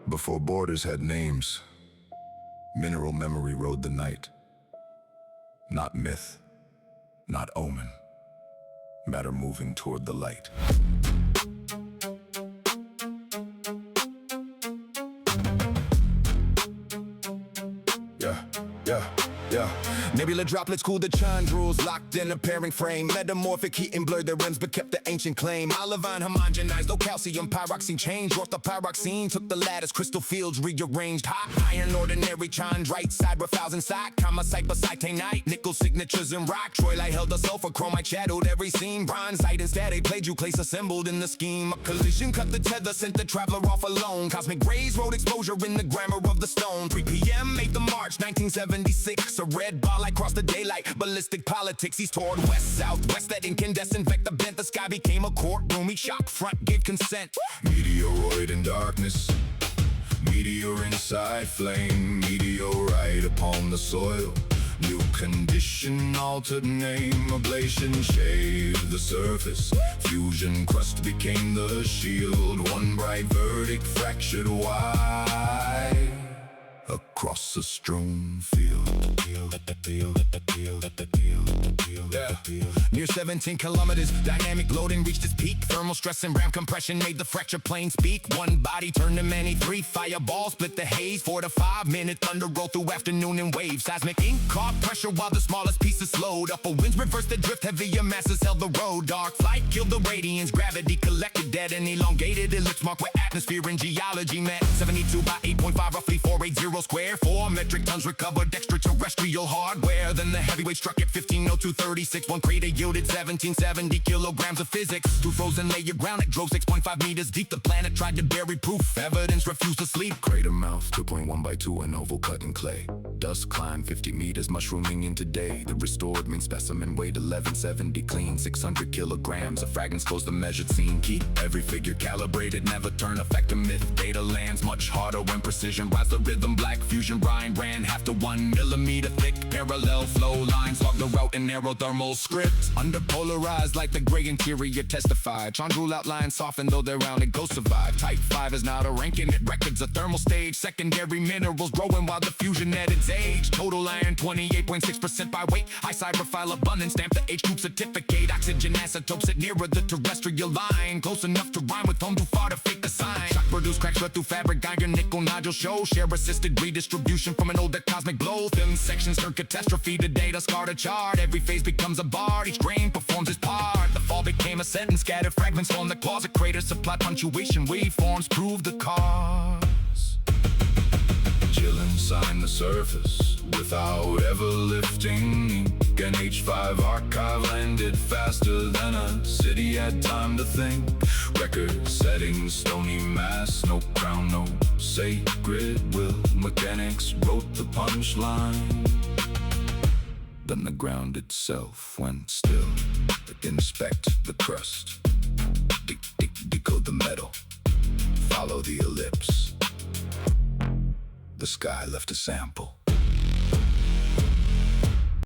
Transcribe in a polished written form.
Before borders had names, mineral memory rode the night. Not myth, not omen, matter moving toward the light. Yeah. Nebula droplets cool the chondrules, locked in a pairing frame. Metamorphic heat and blurred their rims, but kept the ancient claim. Olivine homogenized, no calcium pyroxene change. Orthopyroxene took the lattice, crystal fields rearranged. Hot iron, ordinary chondrite, cyber thousand side, cyteinite, nickel signatures in rock. Troilite held the sulfur, chromite shadowed every scene. Bronzite instead, a plagioclase assembled in the scheme. A collision cut the tether, sent the traveler off alone. Cosmic rays wrote exposure in the grammar of the stone. 3 p.m. made the March 1976. A red ball like crossed the daylight, ballistic politics. East toward west, southwest, that incandescent vector bent. The sky became a courtroom, he shocked front, gave consent. Meteoroid in darkness, meteor inside flame, meteorite upon the soil. New condition, altered name, ablation shaved the surface. Fusion crust became the shield. One bright verdict fractured wide across a strewn field. Near 17 kilometers, dynamic loading reached its peak. Thermal stress and ram compression made the fracture plane speak. One body turned to many, 3 fireballs split the haze. 4 to 5 minute thunder roll through afternoon in waves. Seismic ink caught pressure while the smallest pieces slowed. Upper winds reversed the drift, heavier masses held the road. Dark flight killed the radiance, gravity collected dead and elongated ellipse mark where atmosphere and geology met. 72 by 8.5, roughly 480 square. 4 metric tons recovered extraterrestrial hardware. Then the heavyweight struck at 150236. One crater yielded 1770 kilograms of physics. Through frozen layer ground it drove 6.5 meters deep. The planet tried to bury proof, evidence refused to sleep. Crater mouth 2.1 by 2, an oval cut in clay. Dust climbed 50 meters, mushrooming in today. The restored mean specimen weighed 1170 clean, 600 kilograms. The fragments close the measured scene. Keep every figure calibrated, never turn a fact to myth. Data lands much harder when precision rides the rhythm. Black fusion brine ran half to 1 millimeter thick. Parallel flow lines log the route in aerothermal script. Underpolarized like the gray interior testified. Chondrule outlines softened though their rounded ghosts survive. Type 5 is not a ranking, it records a thermal stage. Secondary minerals growing while the fusion at its age. Total iron 28.6% by weight. High cyberfile abundance, stamp the H group certificate. Oxygen isotopes sit nearer the terrestrial line. Close enough to rhyme with home, too far to fake the sign. Shock produce cracks right through fabric, iron nickel nodule show. Share assisted redistribution from an older cosmic blow. Thin sections turn catastrophe to data scarred a chart. Every phase becomes a bard, each grain performs its part. The fall became a sentence, scattered fragments form the closet craters. Supply punctuation, waveforms prove the cause. Jilin signed the surface without ever lifting ink. An H5 archive landed faster than a city had time to think. Record setting, Stony mass, no crown, no sacred will. Mechanics wrote the punchline. Then the ground itself went still. Inspect the crust, decode the metal, follow the ellipse. The sky left a sample.